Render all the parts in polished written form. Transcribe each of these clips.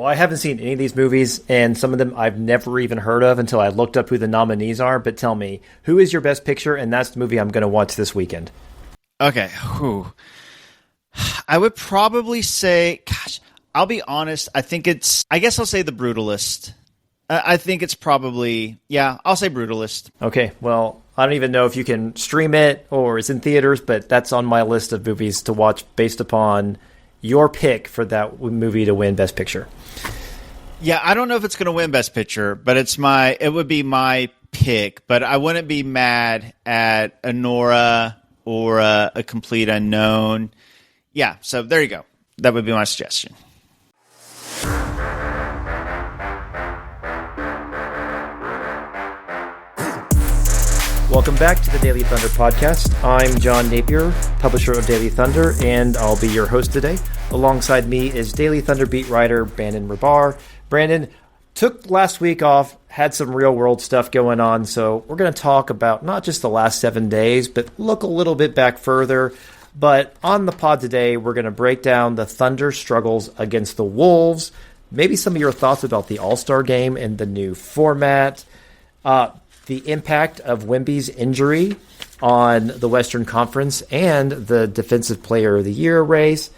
Well, I haven't seen any of these movies, and some of them I've never even heard of until I looked up who the nominees are. But tell me, who is your best picture? And that's the movie I'm going to watch this weekend. Okay. Whew. I would probably say, gosh, I'll be honest. I guess I'll say The Brutalist. I think it's probably, I'll say Brutalist. Okay. Well, I don't even know if you can stream it or it's in theaters, but that's on my list of movies to watch based upon your pick for that movie to win Best Picture. Yeah, I don't know if it's going to win Best Picture, but it would be my pick. But I wouldn't be mad at a Nora or a Complete Unknown. Yeah, so there you go. That would be my suggestion. Welcome back to the Daily Thunder podcast. I'm John Napier, publisher of Daily Thunder, and I'll be your host today. Alongside me is Daily Thunder beat writer Brandon Rabar. Brandon took last week off, had some real world stuff going on, so we're going to talk about not just the last 7 days, but look a little bit back further. But on the pod today, we're going to break down the Thunder struggles against the Wolves, maybe some of your thoughts about the All-Star game and the new format, the impact of Wemby's injury on the Western Conference and the Defensive Player of the Year race,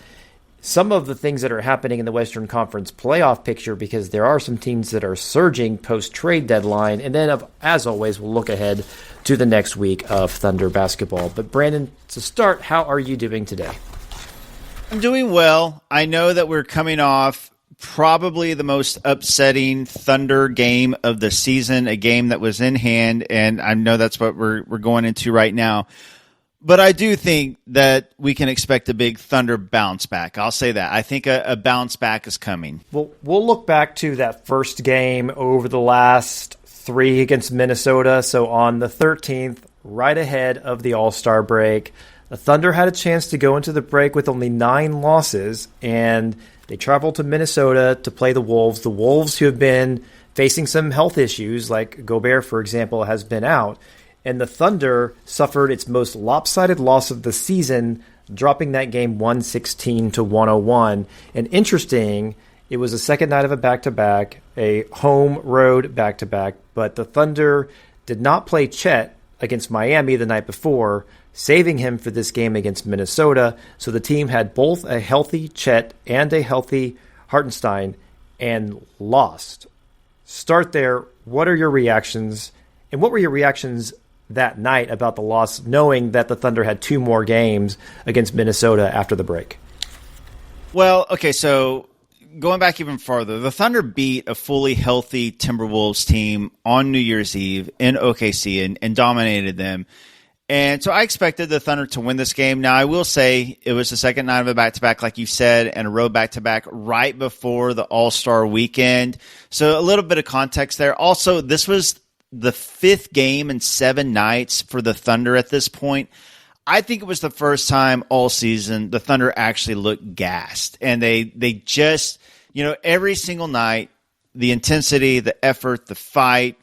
some of the things that are happening in the Western Conference playoff picture, because there are some teams that are surging post-trade deadline, and then, as always, we'll look ahead to the next week of Thunder basketball. But Brandon, to start, how are you doing today? I'm doing well. I know that we're coming off probably the most upsetting Thunder game of the season, a game that was in hand, and I know that's what we're going into right now. But I do think that we can expect a big Thunder bounce back. I'll say that. I think a bounce back is coming. Well, we'll look back to that first game over the last 3 against Minnesota. So on the 13th, right ahead of the All-Star break, the Thunder had a chance to go into the break with only 9 losses, and they traveled to Minnesota to play the Wolves. The Wolves, who have been facing some health issues, like Gobert, for example, has been out. And the Thunder suffered its most lopsided loss of the season, dropping that game 116-101. And interesting, it was the second night of a back-to-back, a home-road back-to-back, but the Thunder did not play Chet against Miami the night before, saving him for this game against Minnesota. So the team had both a healthy Chet and a healthy Hartenstein and lost. Start there. What are your reactions? And what were your reactions that night about the loss, knowing that the Thunder had 2 more games against Minnesota after the break? Well, okay, so going back even farther, the Thunder beat a fully healthy Timberwolves team on New Year's Eve in OKC and dominated them. And so I expected the Thunder to win this game. Now, I will say it was the second night of a back-to-back, like you said, and a road back-to-back right before the All-Star weekend. So a little bit of context there. Also, this was the 5th game in 7 nights for the Thunder at this point. I think it was the first time all season the Thunder actually looked gassed. And they just, every single night, the intensity, the effort, the fight,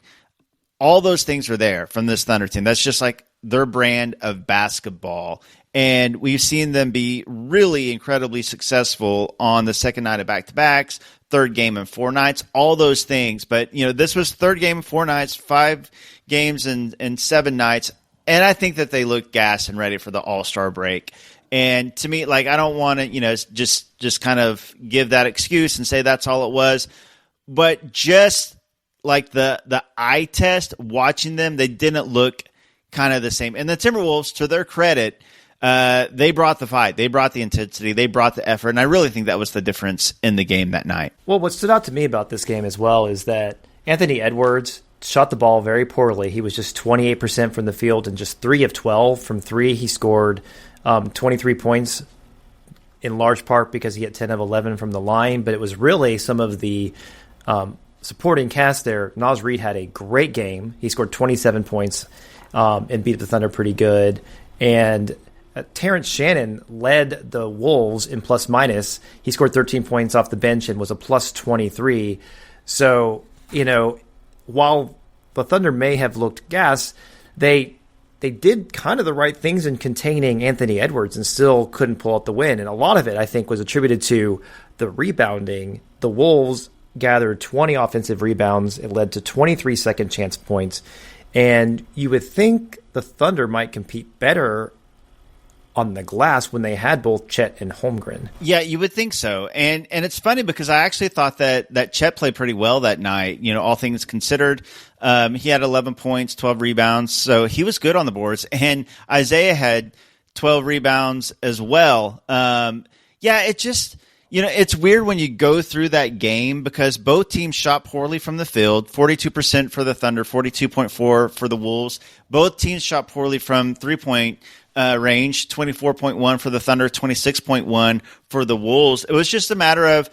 all those things are there from this Thunder team. That's just like their brand of basketball. And we've seen them be really incredibly successful on the second night of back-to-backs, third game in 4 nights, all those things. But, this was third game in 4 nights, 5 games in 7 nights. And I think that they look gassed and ready for the All-Star break. And to me, I don't want to, just kind of give that excuse and say that's all it was. But just like the eye test, watching them, they didn't look kind of the same. And the Timberwolves, to their credit, they brought the fight. They brought the intensity. They brought the effort. And I really think that was the difference in the game that night. Well, what stood out to me about this game as well is that Anthony Edwards shot the ball very poorly. He was just 28% from the field and just 3 of 12 from 3. He scored 23 points in large part because he had 10 of 11 from the line. But it was really some of the supporting cast there. Naz Reid had a great game. He scored 27 points and beat the Thunder pretty good. And Terrence Shannon led the Wolves in plus-minus. He scored 13 points off the bench and was a plus 23. So, while the Thunder may have looked gassed, they they did kind of the right things in containing Anthony Edwards and still couldn't pull out the win. And a lot of it, I think, was attributed to the rebounding. The Wolves gathered 20 offensive rebounds. It led to 23 second chance points. And you would think the Thunder might compete better on the glass when they had both Chet and Holmgren. Yeah, you would think so. And it's funny because I actually thought that Chet played pretty well that night, all things considered. He had 11 points, 12 rebounds, so he was good on the boards. And Isaiah had 12 rebounds as well. It just, it's weird when you go through that game because both teams shot poorly from the field, 42% for the Thunder, 42.4 for the Wolves. Both teams shot poorly from three-point range, 24.1 for the Thunder, 26.1 for the Wolves. It was just a matter of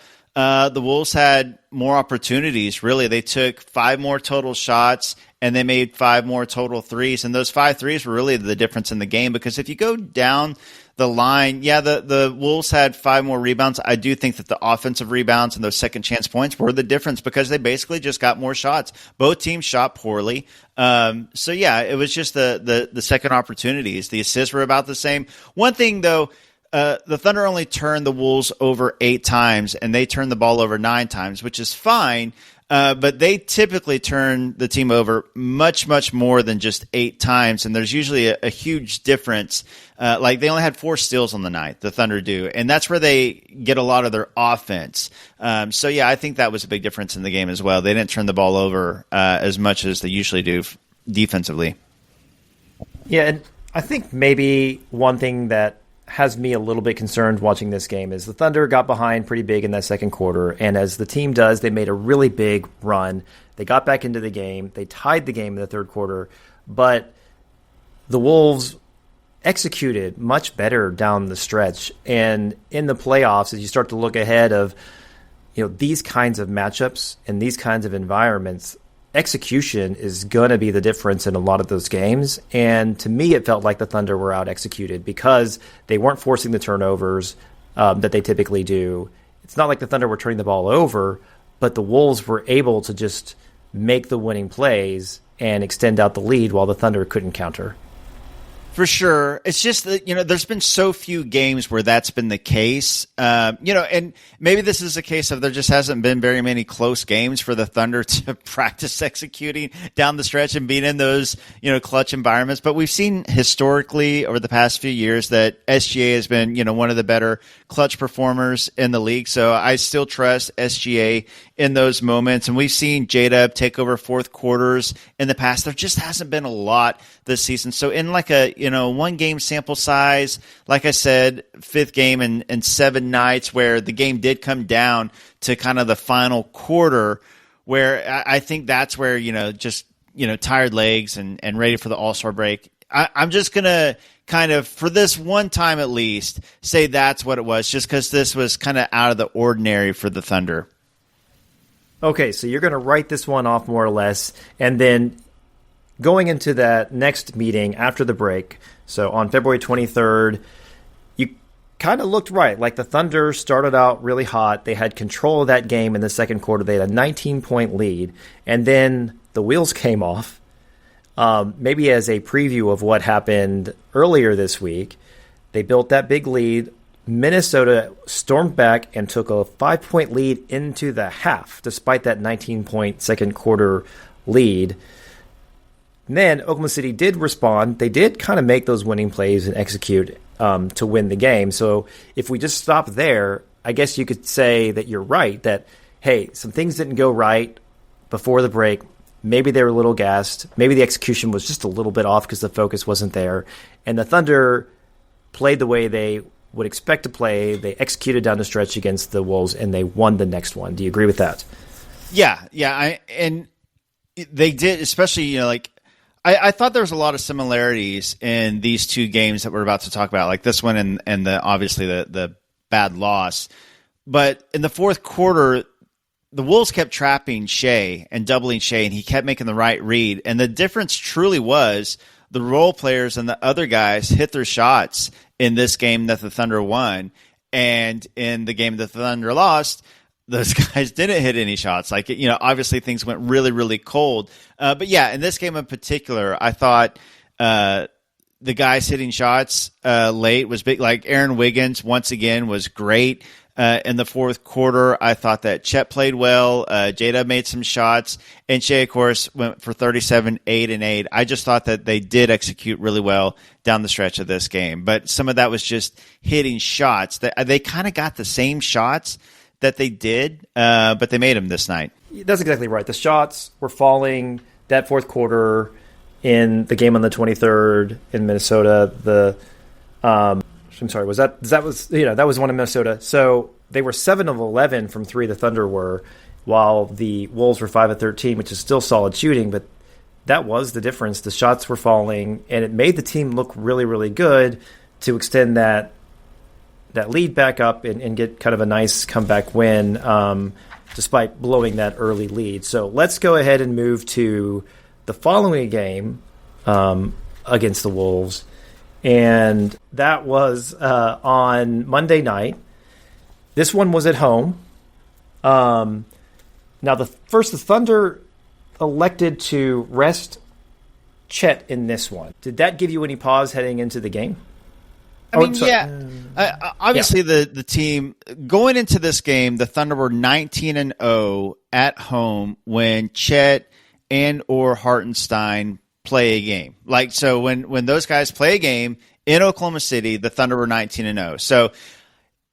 the Wolves had more opportunities, really. They took 5 more total shots, and they made 5 more total threes. And those 5 threes were really the difference in the game because if you go down the line, the Wolves had 5 more rebounds. I do think that the offensive rebounds and those second chance points were the difference because they basically just got more shots. Both teams shot poorly. It was just the second opportunities. The assists were about the same. One thing, though, the Thunder only turned the Wolves over 8 times, and they turned the ball over 9 times, which is fine. But they typically turn the team over much, much more than just 8 times, and there's usually a huge difference. They only had 4 steals on the night, the Thunder do, and that's where they get a lot of their offense. I think that was a big difference in the game as well. They didn't turn the ball over as much as they usually do defensively. Yeah, and I think maybe one thing that has me a little bit concerned watching this game is the Thunder got behind pretty big in that second quarter, and as the team does, they made a really big run. They got back into the game. They tied the game in the third quarter, but the Wolves executed much better down the stretch. And in the playoffs, as you start to look ahead of these kinds of matchups and these kinds of environments, execution is going to be the difference in a lot of those games. And to me, it felt like the Thunder were out executed because they weren't forcing the turnovers that they typically do. It's not like the Thunder were turning the ball over, but the Wolves were able to just make the winning plays and extend out the lead while the Thunder couldn't counter. For sure. It's just that, there's been so few games where that's been the case. And maybe this is a case of there just hasn't been very many close games for the Thunder to practice executing down the stretch and being in those, clutch environments. But we've seen historically over the past few years that SGA has been, one of the better clutch performers in the league. So I still trust SGA in those moments. And we've seen J-Dub take over fourth quarters in the past. There just hasn't been a lot this season. So in like a, 1 game sample size, like I said, 5th game and 7 nights where the game did come down to kind of the final quarter, where I think that's where, tired legs and ready for the All-Star break. I'm just going to kind of, for this one time at least, say that's what it was, just because this was kind of out of the ordinary for the Thunder. Okay, so you're going to write this one off more or less, and then going into that next meeting after the break, so on February 23rd, you kind of looked right. Like the Thunder started out really hot. They had control of that game in the second quarter. They had a 19-point lead, and then the wheels came off. Maybe as a preview of what happened earlier this week, they built that big lead. Minnesota stormed back and took a 5-point lead into the half, despite that 19-point second quarter lead. And then Oklahoma City did respond. They did kind of make those winning plays and execute to win the game. So if we just stop there, I guess you could say that you're right, that, hey, some things didn't go right before the break. Maybe they were a little gassed. Maybe the execution was just a little bit off because the focus wasn't there. And the Thunder played the way they would expect to play. They executed down the stretch against the Wolves, and they won the next one. Do you agree with that? Yeah. And they did, especially, I thought there was a lot of similarities in these 2 games that we're about to talk about, like this one and the obviously the bad loss. But in the fourth quarter, the Wolves kept trapping Shea and doubling Shea, and he kept making the right read. And the difference truly was the role players and the other guys hit their shots in this game that the Thunder won. And in the game that the Thunder lost, those guys didn't hit any shots. Obviously things went really, really cold. But yeah, in this game in particular, I thought the guys hitting shots late was big. Like Aaron Wiggins, once again, was great. In the fourth quarter, I thought that Chet played well. Jada made some shots. And Shea, of course, went for 37, 8, and 8. I just thought that they did execute really well down the stretch of this game. But some of that was just hitting shots. They kind of got the same shots that they did, but they made them this night. That's exactly right. The shots were falling that fourth quarter in the game on the 23rd in Minnesota. I'm sorry, that was one in Minnesota. So they were 7 of 11 from 3, the Thunder were, while the Wolves were 5 of 13, which is still solid shooting, but that was the difference. The shots were falling, and it made the team look really, really good to extend that lead back up and get kind of a nice comeback win despite blowing that early lead. So let's go ahead and move to the following game against the Wolves. And that was on Monday night. This one was at home. Now, the Thunder elected to rest Chet in this one. Did that give you any pause heading into the game? Obviously, the team going into this game, the Thunder were 19-0 at home when Chet and or Hartenstein play a game. Like, so when those guys play a game in Oklahoma City, the Thunder were 19-0. So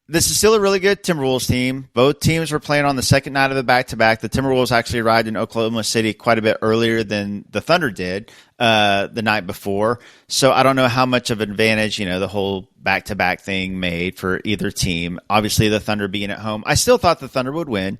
this is still a really good Timberwolves team. Both teams were playing on the second night of the back-to-back. The Timberwolves actually arrived in Oklahoma City quite a bit earlier than the Thunder did the night before. So I don't know how much of an advantage, the whole back-to-back thing made for either team. Obviously, the Thunder being at home. I still thought the Thunder would win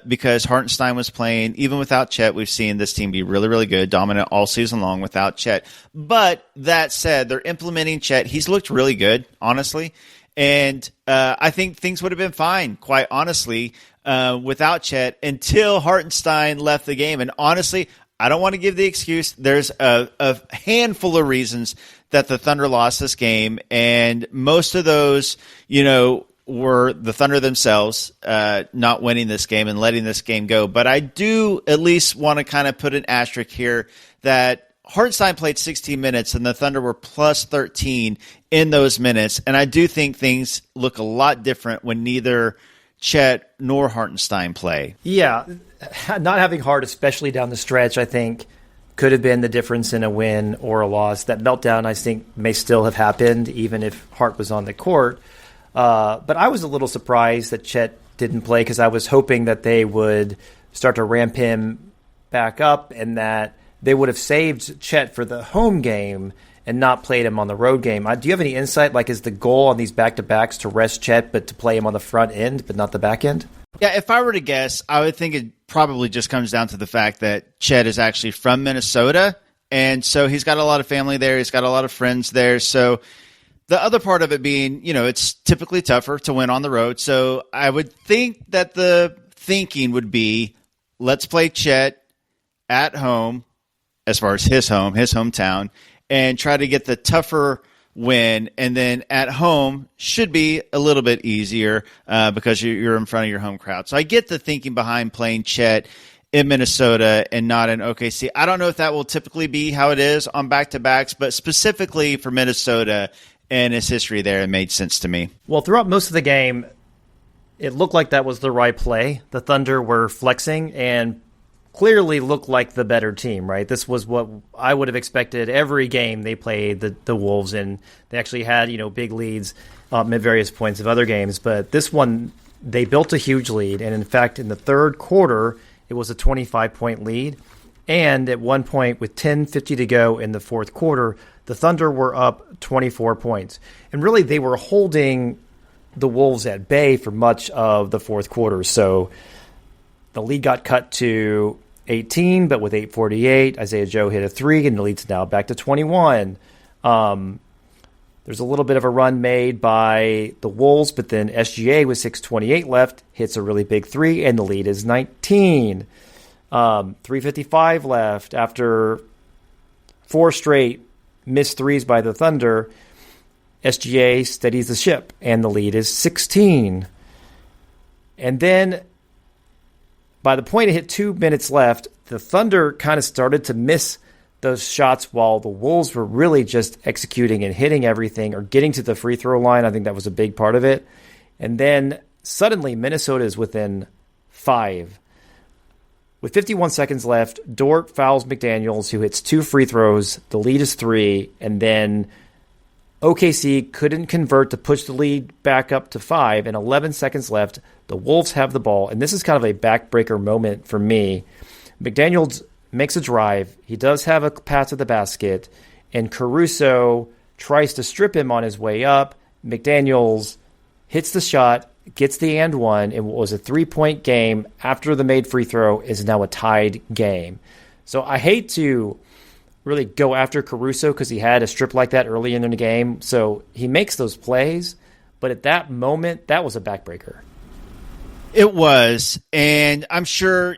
because Hartenstein was playing. Even without Chet, we've seen this team be really, really good, dominant all season long without Chet. But that said, they're implementing Chet. He's looked really good, honestly. And I think things would have been fine, quite honestly, without Chet until Hartenstein left the game. And honestly, I don't want to give the excuse. There's a handful of reasons that the Thunder lost this game. And most of those, were the Thunder themselves not winning this game and letting this game go. But I do at least want to kind of put an asterisk here that Hartenstein played 16 minutes, and the Thunder were plus 13 in those minutes. And I do think things look a lot different when neither Chet nor Hartenstein play. Yeah, not having Hart, especially down the stretch, I think could have been the difference in a win or a loss. That meltdown, I think, may still have happened even if Hart was on the court. But I was a little surprised that Chet didn't play because I was hoping that they would start to ramp him back up and that they would have saved Chet for the home game and not played him on the road game. Do you have any insight? Like, is the goal on these back-to-backs to rest Chet but to play him on the front end but not the back end? Yeah, if I were to guess, I would think it probably just comes down to the fact that Chet is actually from Minnesota, and so he's got a lot of family there. He's got a lot of friends there. So the other part of it being, it's typically tougher to win on the road. So I would think that the thinking would be, let's play Chet at home, as far as his hometown, and try to get the tougher win. And then at home should be a little bit easier because you're in front of your home crowd. So I get the thinking behind playing Chet in Minnesota and not in OKC. I don't know if that will typically be how it is on back-to-backs, but specifically for Minnesota and his history there, it made sense to me. Well, throughout most of the game, it looked like that was the right play. The Thunder were flexing and clearly looked like the better team, right? This was what I would have expected every game they played the Wolves in. They actually had, big leads at various points of other games. But this one, they built a huge lead. And in fact, in the third quarter, it was a 25-point lead. And at one point, with 10:50 to go in the fourth quarter, the Thunder were up 24 points. And really, they were holding the Wolves at bay for much of the fourth quarter. So the lead got cut to 18, but with 8:48, Isaiah Joe hit a three, and the lead's now back to 21. There's a little bit of a run made by the Wolves, but then SGA with 6:28 left hits a really big three, and the lead is 19. 3:55 left after 4 straight missed threes by the Thunder. SGA steadies the ship, and the lead is 16. And then by the point it hit 2 minutes left, the Thunder kind of started to miss those shots while the Wolves were really just executing and hitting everything or getting to the free throw line. I think that was a big part of it. And then suddenly Minnesota is within 5. With 51 seconds left, Dort fouls McDaniels, who hits 2 free throws. The lead is 3, and then OKC couldn't convert to push the lead back up to 5, and 11 seconds left. The Wolves have the ball, and this is kind of a backbreaker moment for me. McDaniels makes a drive. He does have a pass to the basket, and Caruso tries to strip him on his way up. McDaniels hits the shot, gets the and one, and what was a 3-point game after the made free throw is now a tied game. So I hate to really go after Caruso because he had a strip like that early in the game. So he makes those plays, but at that moment, that was a backbreaker. It was, and I'm sure,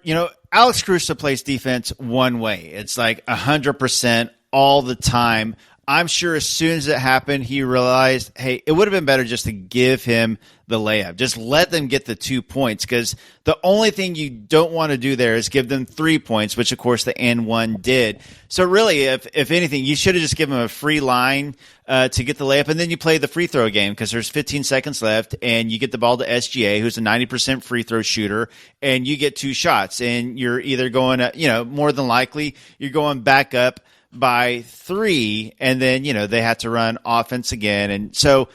Alex Caruso plays defense one way. It's like 100% all the time. I'm sure as soon as it happened, he realized, hey, it would have been better just to give him the layup. Just let them get the 2 points, because the only thing you don't want to do there is give them 3 points, which, of course, the and one did. So really, if anything, you should have just given him a free line to get the layup, and then you play the free throw game because there's 15 seconds left, and you get the ball to SGA, who's a 90% free throw shooter, and you get 2 shots, and you're either going, more than likely, you're going back up by 3, and then they had to run offense again. And so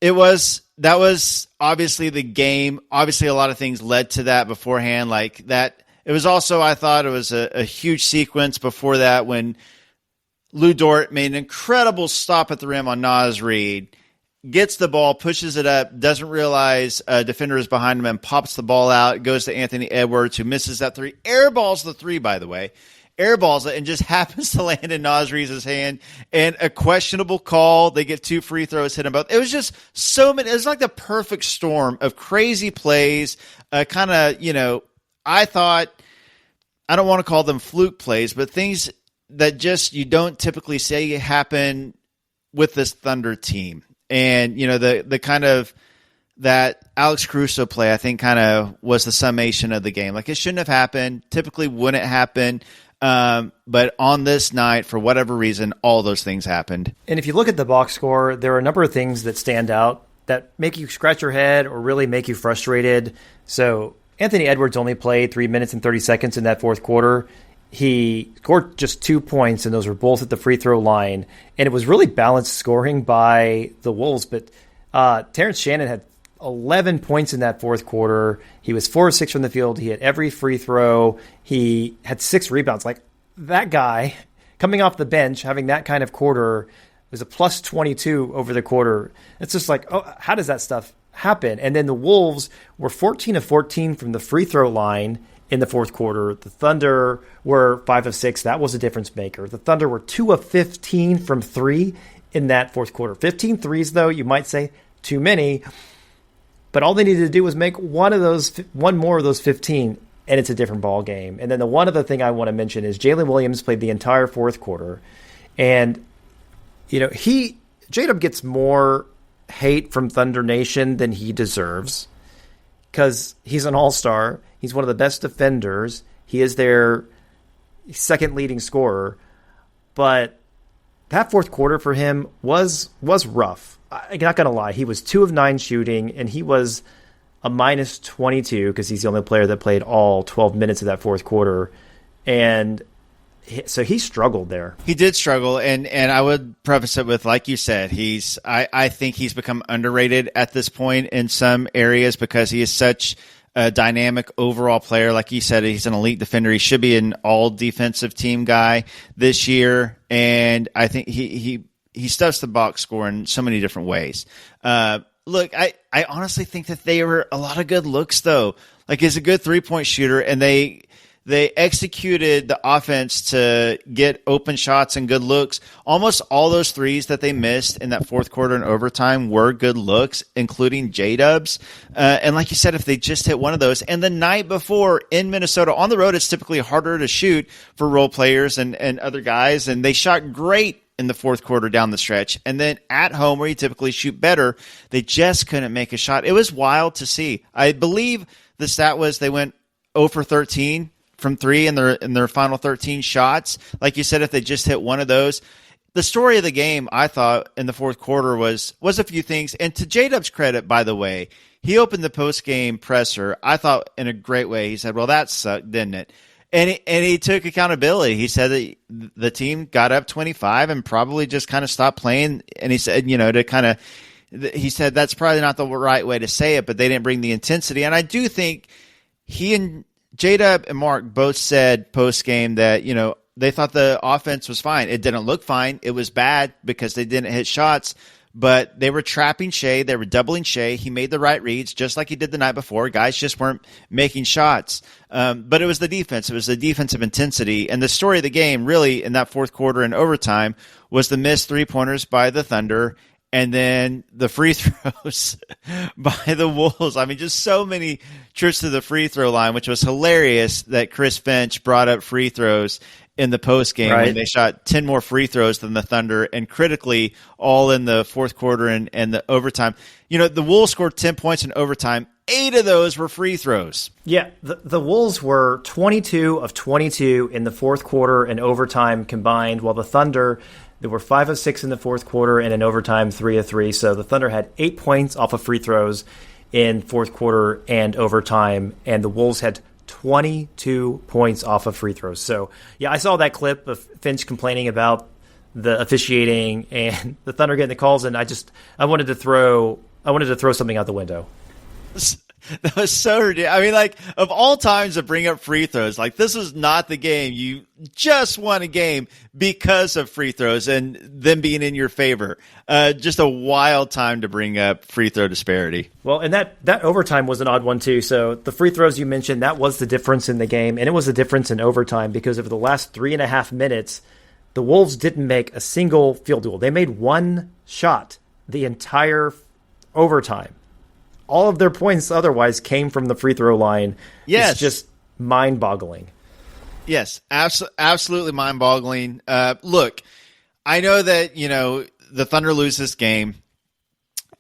that was obviously the game. Obviously a lot of things led to that beforehand, like that. It was also, I thought it was a huge sequence before that when Lou Dort made an incredible stop at the rim on Naz Reid, gets the ball, pushes it up, doesn't realize a defender is behind him, and pops the ball out. Goes to Anthony Edwards, who misses that 3, airballs the 3, by the way. Airballs it and just happens to land in Naz Reid's hand, and a questionable call. They get 2 free throws, hit them both. It was just so many. It was like the perfect storm of crazy plays. I thought, I don't want to call them fluke plays, but things that just you don't typically say happen with this Thunder team. And, the kind of that Alex Caruso play, I think, kind of was the summation of the game. Like, it shouldn't have happened. Typically wouldn't happen. But on this night, for whatever reason, all those things happened. And if you look at the box score, there are a number of things that stand out that make you scratch your head or really make you frustrated. So Anthony Edwards only played 3 minutes and 30 seconds in that fourth quarter. He scored just 2 points, and those were both at the free throw line. And it was really balanced scoring by the Wolves. But Terrence Shannon had 11 points in that fourth quarter. He was 4 of 6 from the field. He hit every free throw. He had 6 rebounds. Like, that guy coming off the bench, having that kind of quarter, was a plus 22 over the quarter. It's just like, oh, how does that stuff happen? And then the Wolves were 14 of 14 from the free throw line in the fourth quarter. The Thunder were 5 of 6. That was a difference maker. The Thunder were 2 of 15 from 3 in that fourth quarter. 15 threes, though, you might say, too many. But all they needed to do was make one more of those 15, and it's a different ball game. And then the one other thing I want to mention is Jalen Williams played the entire fourth quarter. And, J-Dub gets more hate from Thunder Nation than he deserves because he's an all-star. He's one of the best defenders. He is their second leading scorer. But that fourth quarter for him was rough. I'm not going to lie. He was 2 of 9 shooting, and he was a minus 22 because he's the only player that played all 12 minutes of that fourth quarter. And so he struggled there. He did struggle, and I would preface it with, like you said, I think he's become underrated at this point in some areas because he is such a dynamic overall player. Like you said, he's an elite defender. He should be an all-defensive team guy this year, and I think he stuffs the box score in so many different ways. Look, I honestly think that they were a lot of good looks, though. Like, he's a good 3-point shooter, and they executed the offense to get open shots and good looks. Almost all those threes that they missed in that fourth quarter and overtime were good looks, including J-Dubs. And like you said, if they just hit one of those. And the night before in Minnesota, on the road, it's typically harder to shoot for role players and other guys, and they shot great in the fourth quarter down the stretch. And then at home, where you typically shoot better, they just couldn't make a shot. It was wild to see. I believe the stat was they went 0 for 13 from three in their final 13 shots. Like you said, if they just hit one of those. The story of the game, I thought, in the fourth quarter was a few things. And to J-Dub's credit, by the way, he opened the post-game presser, I thought, in a great way. He said, well, that sucked, didn't it? And he took accountability. He said that the team got up 25 and probably just kind of stopped playing. And he said, he said that's probably not the right way to say it, but they didn't bring the intensity. And I do think he and J-Dub and Mark both said post-game that, they thought the offense was fine. It didn't look fine. It was bad because they didn't hit shots, but they were trapping Shea. They were doubling Shea. He made the right reads just like he did the night before. Guys just weren't making shots. But it was the defense. It was the defensive intensity. And the story of the game really in that fourth quarter and overtime was the missed three-pointers by the Thunder and then the free throws by the Wolves. I mean, just so many trips to the free throw line, which was hilarious that Chris Finch brought up free throws in the post game when they shot 10 more free throws than the Thunder, and critically all in the fourth quarter and the overtime. The Wolves scored 10 points in overtime. 8 of those were free throws. Yeah, the Wolves were 22 of 22 in the fourth quarter and overtime combined, while the Thunder, they were 5 of 6 in the fourth quarter and in overtime 3 of 3. So the Thunder had 8 points off of free throws in fourth quarter and overtime, and the Wolves had 22 points off of free throws. So, yeah, I saw that clip of Finch complaining about the officiating and the Thunder getting the calls, and I wanted to throw something out the window. That was so ridiculous. I mean, like, of all times to bring up free throws, like, this was not the game. You just won a game because of free throws and them being in your favor. Just a wild time to bring up free throw disparity. Well, and that overtime was an odd one, too. So the free throws you mentioned, that was the difference in the game, and it was the difference in overtime because over the last 3.5 minutes, the Wolves didn't make a single field goal. They made one shot the entire overtime. All of their points otherwise came from the free throw line. Yes. It's just mind-boggling. Yes, absolutely mind-boggling. Look, I know that, the Thunder lose this game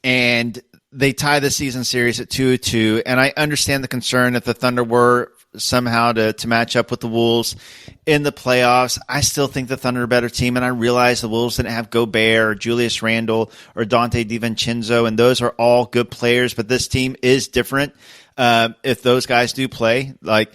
and they tie the season series at 2-2, and I understand the concern if the Thunder were somehow to match up with the Wolves in the playoffs. I still think the Thunder are a better team, and I realize the Wolves didn't have Gobert or Julius Randle or Dante DiVincenzo, and those are all good players, but this team is different if those guys do play. Like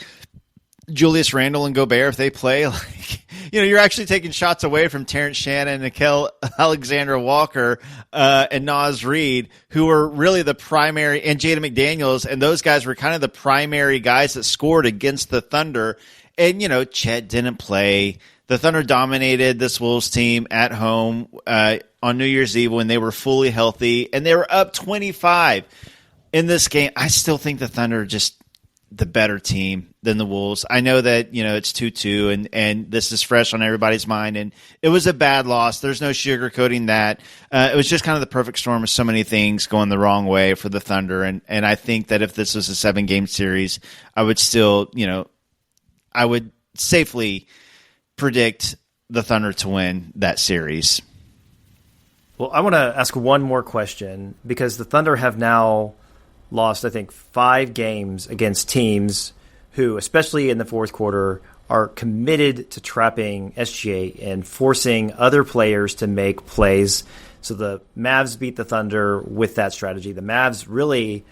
Julius Randle and Gobert, if they play, like, you're actually taking shots away from Terrence Shannon, Nickeil Alexander-Walker, and Naz Reid, who were really the primary, and Jaden McDaniels, and those guys were kind of the primary guys that scored against the Thunder. And, Chet didn't play. The Thunder dominated this Wolves team at home on New Year's Eve when they were fully healthy, and they were up 25 in this game. I still think the Thunder are just the better team than the Wolves. I know that, it's 2-2 and this is fresh on everybody's mind, and it was a bad loss. There's no sugarcoating that. It was just kind of the perfect storm of so many things going the wrong way for the Thunder. And I think that if this was a 7-game series, I would still, I would safely predict the Thunder to win that series. Well, I want to ask one more question because the Thunder have now lost, I think, 5 games against teams who, especially in the fourth quarter, are committed to trapping SGA and forcing other players to make plays. So the Mavs beat the Thunder with that strategy. The Mavs really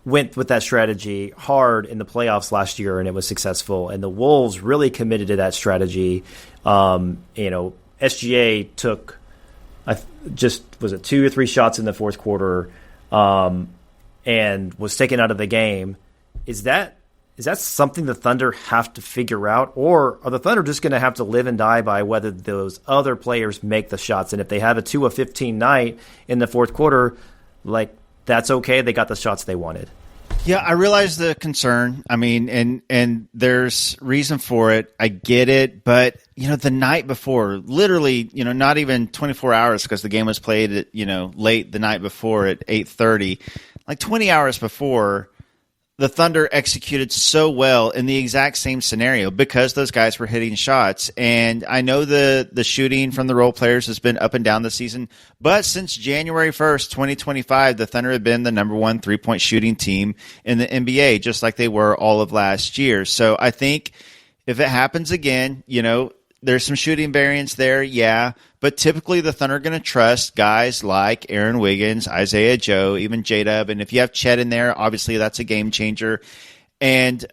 went with that strategy hard in the playoffs last year, and it was successful. And the Wolves really committed to that strategy. SGA took was it 2 or 3 shots in the fourth quarter, and was taken out of the game. Is that something the Thunder have to figure out, or are the Thunder just going to have to live and die by whether those other players make the shots? And if they have a 2 of 15 night in the fourth quarter, like, that's okay. They got the shots they wanted. Yeah, I realize the concern. I mean, and there's reason for it. I get it. But, the night before, literally, not even 24 hours because the game was played at, late the night before at 8:30. Like 20 hours before, the Thunder executed so well in the exact same scenario because those guys were hitting shots. And I know the shooting from the role players has been up and down this season, but since January 1st, 2025, the Thunder have been the number one three-point shooting team in the NBA, just like they were all of last year. So I think if it happens again, there's some shooting variance there, yeah. But typically the Thunder are going to trust guys like Aaron Wiggins, Isaiah Joe, even J-Dub. And if you have Chet in there, obviously that's a game changer. And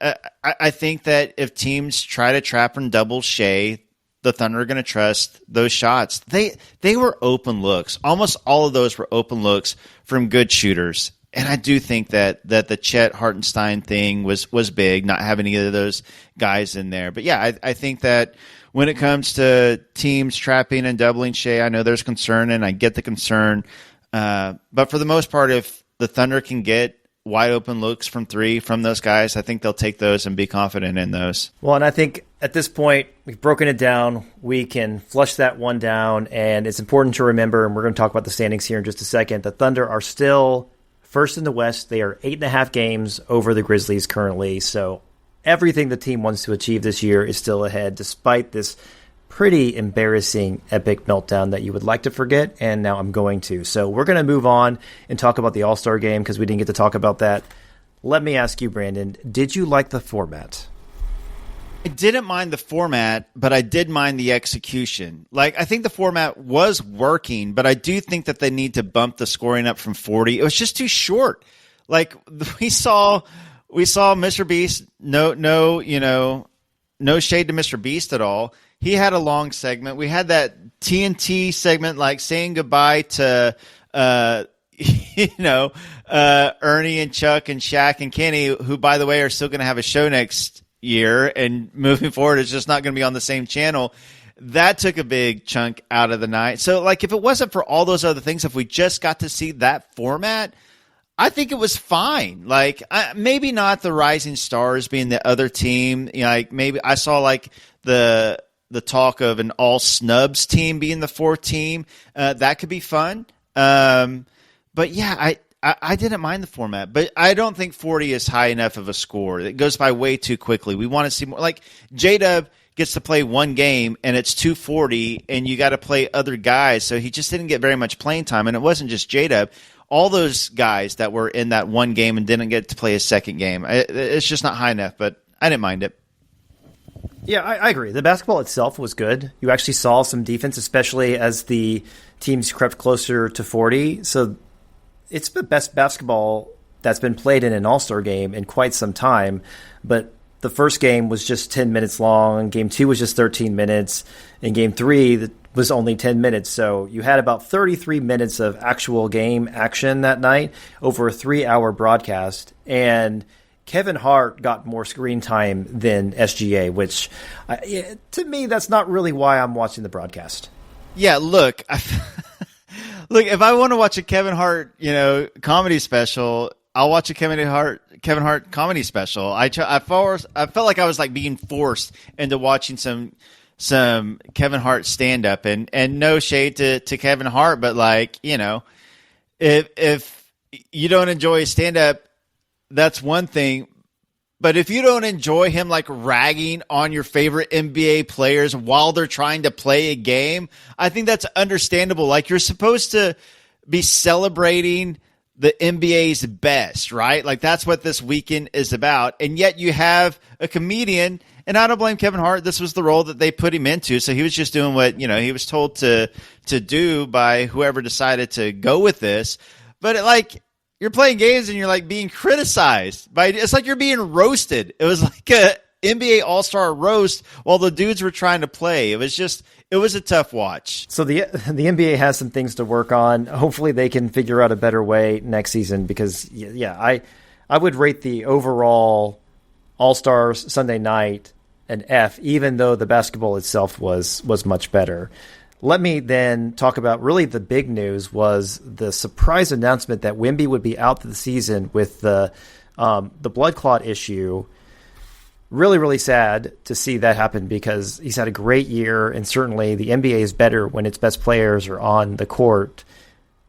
I think that if teams try to trap and double Shea, the Thunder are going to trust those shots. They were open looks. Almost all of those were open looks from good shooters. And I do think that the Chet Hartenstein thing was big, not having either of those guys in there. But yeah, I think that when it comes to teams trapping and doubling Shea, I know there's concern, and I get the concern. But for the most part, if the Thunder can get wide open looks from three from those guys, I think they'll take those and be confident in those. Well, and I think at this point, we've broken it down. We can flush that one down, and it's important to remember, and we're going to talk about the standings here in just a second, the Thunder are still first in the West. They are 8.5 games over the Grizzlies currently, so everything the team wants to achieve this year is still ahead, despite this pretty embarrassing epic meltdown that you would like to forget, and now I'm going to. So we're going to move on and talk about the All-Star game because we didn't get to talk about that. Let me ask you, Brandon, did you like the format? I didn't mind the format, but I did mind the execution. I think the format was working, but I do think that they need to bump the scoring up from 40. It was just too short. We saw Mr. Beast, no shade to Mr. Beast at all. He had a long segment. We had that TNT segment, saying goodbye to, Ernie and Chuck and Shaq and Kenny, who, by the way, are still going to have a show next year, and moving forward, it's just not going to be on the same channel. That took a big chunk out of the night. So, if it wasn't for all those other things, if we just got to see that format, I think it was fine. Maybe not the Rising Stars being the other team. Maybe I saw the talk of an all snubs team being the fourth team. That could be fun. But yeah, I didn't mind the format, but I don't think 40 is high enough of a score. It goes by way too quickly. We want to see more. J-Dub gets to play one game, and it's 240, and you got to play other guys. So he just didn't get very much playing time, and it wasn't just J-Dub. All those guys that were in that one game and didn't get to play a second game, it's just not high enough, but I didn't mind it. Yeah, I agree. The basketball itself was good. You actually saw some defense, especially as the teams crept closer to 40. So it's the best basketball that's been played in an All-Star game in quite some time. But the first game was just 10 minutes long. Game 2 was just 13 minutes. And Game 3 was only 10 minutes. So you had about 33 minutes of actual game action that night over a 3-hour broadcast. And Kevin Hart got more screen time than SGA, which to me, that's not really why I'm watching the broadcast. Yeah, look, if I want to watch a Kevin Hart, comedy special, I'll watch a Kevin Hart comedy special. I felt like I was being forced into watching some Kevin Hart stand up, and no shade to Kevin Hart, but if you don't enjoy stand up, that's one thing. But if you don't enjoy him ragging on your favorite NBA players while they're trying to play a game, I think that's understandable. You're supposed to be celebrating the NBA's best, right? That's what this weekend is about. And yet you have a comedian, and I don't blame Kevin Hart. This was the role that they put him into. So he was just doing what, he was told to do by whoever decided to go with this. But you're playing games and you're being criticized it's like you're being roasted. It was like a NBA All-Star roast while the dudes were trying to play. It was a tough watch. So the NBA has some things to work on. Hopefully they can figure out a better way next season because I would rate the overall All-Stars Sunday night an F, even though the basketball itself was much better. Let me then talk about really the big news was the surprise announcement that Wemby would be out the season with the blood clot issue. Really, really sad to see that happen because he's had a great year, and certainly the NBA is better when its best players are on the court.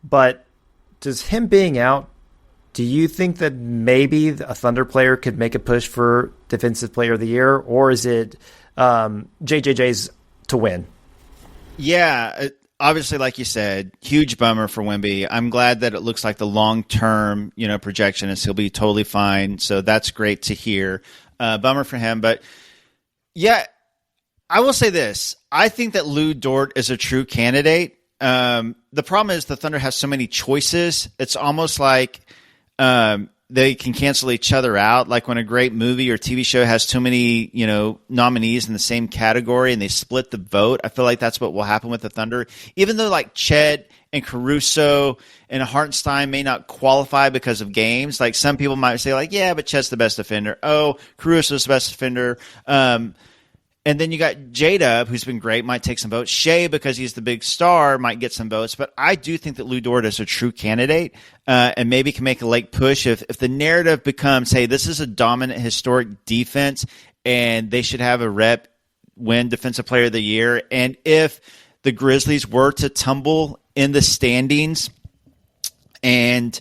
But does him being out Do you think that maybe a Thunder player could make a push for Defensive Player of the Year, or is it JJJ's to win? Yeah, obviously, like you said, huge bummer for Wemby. I'm glad that it looks like the long-term, projection is he'll be totally fine. So that's great to hear. Bummer for him, but yeah, I will say this: I think that Lou Dort is a true candidate. The problem is the Thunder have so many choices. It's almost like they can cancel each other out. Like when a great movie or TV show has too many, nominees in the same category and they split the vote. I feel like that's what will happen with the Thunder. Even though like Chet and Caruso and Hartenstein may not qualify because of games. Like some people might say like, yeah, but Chet's the best defender. Oh, Caruso's the best defender. And then you got Jada, who's been great, might take some votes. Shea, because he's the big star, might get some votes. But I do think that Lou Dort is a true candidate and maybe can make a late push if the narrative becomes, hey, this is a dominant, historic defense, and they should have a rep win Defensive Player of the Year. And if the Grizzlies were to tumble in the standings and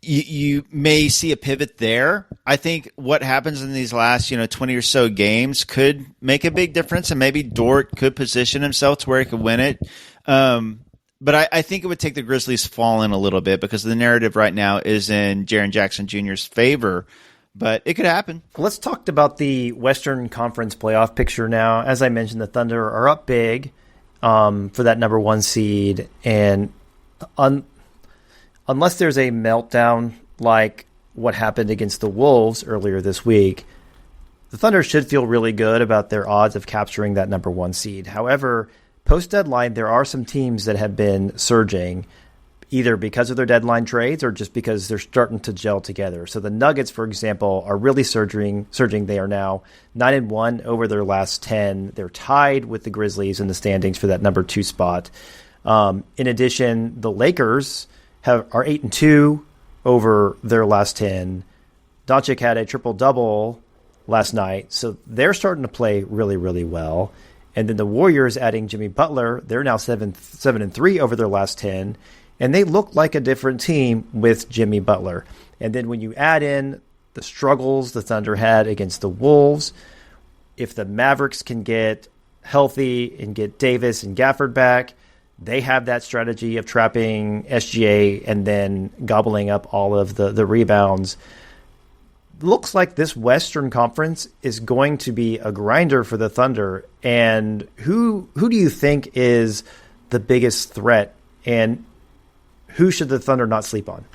you may see a pivot there. I think what happens in these last, 20 or so games could make a big difference, and maybe Dort could position himself to where he could win it. But I think it would take the Grizzlies falling a little bit because the narrative right now is in Jaren Jackson Jr.'s favor, but it could happen. Let's talk about the Western Conference playoff picture now. As I mentioned, the Thunder are up big for that number 1 seed, and unless there's a meltdown like what happened against the Wolves earlier this week, the Thunder should feel really good about their odds of capturing that number 1 seed. However, post-deadline, there are some teams that have been surging, either because of their deadline trades or just because they're starting to gel together. So the Nuggets, for example, are really surging. They are now 9-1 over their last 10. They're tied with the Grizzlies in the standings for that number 2 spot. In addition, the Lakers are 8-2 over their last 10. Doncic had a triple-double last night, so they're starting to play really, really well. And then the Warriors adding Jimmy Butler, they're now 7-3 over their last 10, and they look like a different team with Jimmy Butler. And then when you add in the struggles the Thunder had against the Wolves, if the Mavericks can get healthy and get Davis and Gafford back, they have that strategy of trapping SGA and then gobbling up all of the rebounds. Looks like this Western Conference is going to be a grinder for the Thunder. And who do you think is the biggest threat, and who should the Thunder not sleep on?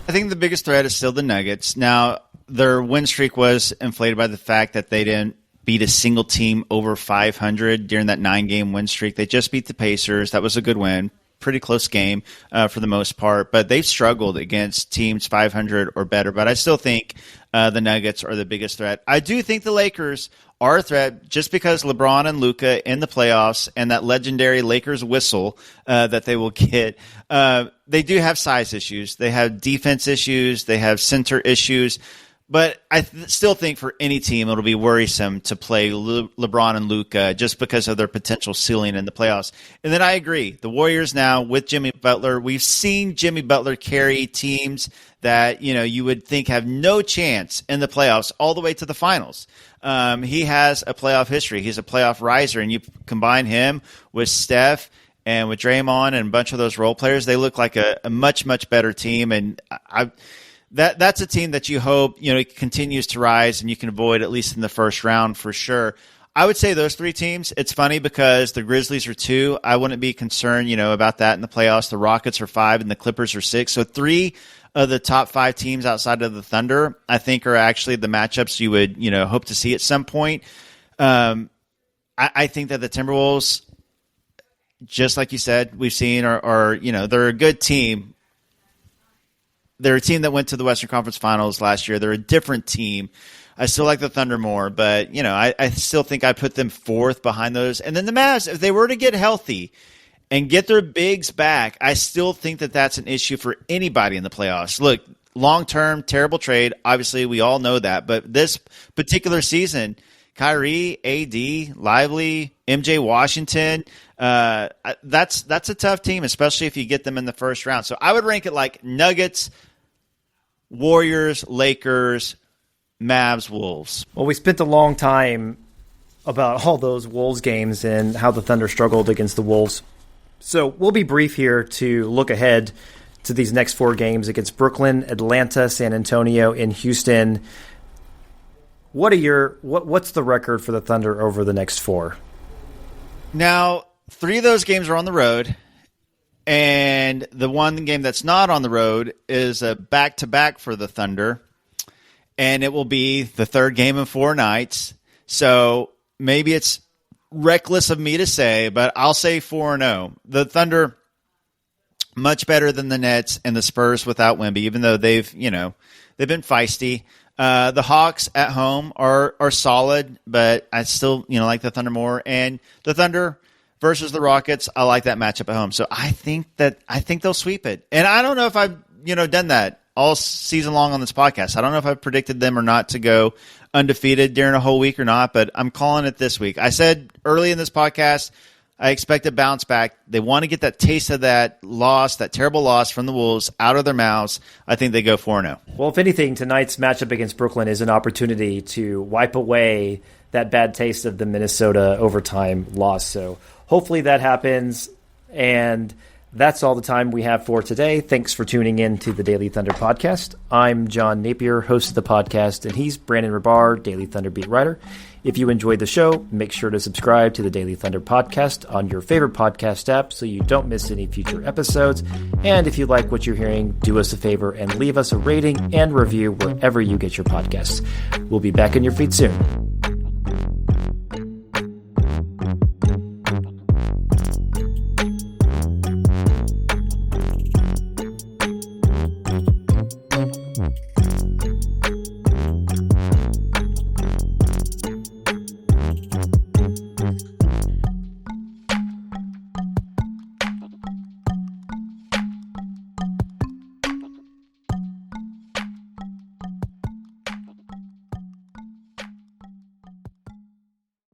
I think the biggest threat is still the Nuggets. Now, their win streak was inflated by the fact that they didn't beat a single team over 500 during that 9-game win streak. They just beat the Pacers. That was a good win. Pretty close game for the most part, but they've struggled against teams 500 or better. But I still think the Nuggets are the biggest threat. I do think the Lakers are a threat just because LeBron and Luka in the playoffs and that legendary Lakers whistle that they will get. They do have size issues. They have defense issues. They have center issues. But I still think for any team, it'll be worrisome to play LeBron and Luka just because of their potential ceiling in the playoffs. And then I agree. The Warriors now with Jimmy Butler, we've seen Jimmy Butler carry teams that, you would think have no chance in the playoffs all the way to the finals. He has a playoff history. He's a playoff riser. And you combine him with Steph and with Draymond and a bunch of those role players, they look like a much, much better team. And That's a team that you hope continues to rise and you can avoid at least in the first round for sure. I would say those 3 teams. It's funny because the Grizzlies are 2. I wouldn't be concerned, about that in the playoffs. The Rockets are 5 and the Clippers are 6. So 3 of the top 5 teams outside of the Thunder, I think, are actually the matchups you would hope to see at some point. I think that the Timberwolves, just like you said, we've seen are they're a good team. They're a team that went to the Western Conference Finals last year. They're a different team. I still like the Thunder more, but, I still think I put them 4th behind those. And then the Mavs, if they were to get healthy and get their bigs back, I still think that that's an issue for anybody in the playoffs. Look, long-term, terrible trade. Obviously, we all know that. But this particular season Kyrie, AD, Lively, MJ Washington. That's a tough team, especially if you get them in the first round. So I would rank it like Nuggets, Warriors, Lakers, Mavs, Wolves. Well, we spent a long time about all those Wolves games and how the Thunder struggled against the Wolves. So we'll be brief here to look ahead to these next 4 games against Brooklyn, Atlanta, San Antonio, and Houston. What's the record for the Thunder over the next 4? Now, 3 of those games are on the road, and the one game that's not on the road is a back-to-back for the Thunder, and it will be the 3rd game in 4 nights. So maybe it's reckless of me to say, but I'll say 4-0. The Thunder, much better than the Nets and the Spurs without Wemby, even though they've been feisty. The Hawks at home are solid, but I still like the Thunder more. And the Thunder versus the Rockets, I like that matchup at home. So I think they'll sweep it. And I don't know if I've done that all season long on this podcast. I don't know if I've predicted them or not to go undefeated during a whole week or not, but I'm calling it this week. I said early in this podcast I expect a bounce back. They want to get that taste of that loss, that terrible loss from the Wolves out of their mouths. I think they go 4-0. Well, if anything, tonight's matchup against Brooklyn is an opportunity to wipe away that bad taste of the Minnesota overtime loss. So hopefully that happens. And that's all the time we have for today. Thanks for tuning in to the Daily Thunder podcast. I'm John Napier, host of the podcast, and he's Brandon Rabar, Daily Thunder beat writer. If you enjoyed the show, make sure to subscribe to the Daily Thunder podcast on your favorite podcast app so you don't miss any future episodes. And if you like what you're hearing, do us a favor and leave us a rating and review wherever you get your podcasts. We'll be back in your feed soon.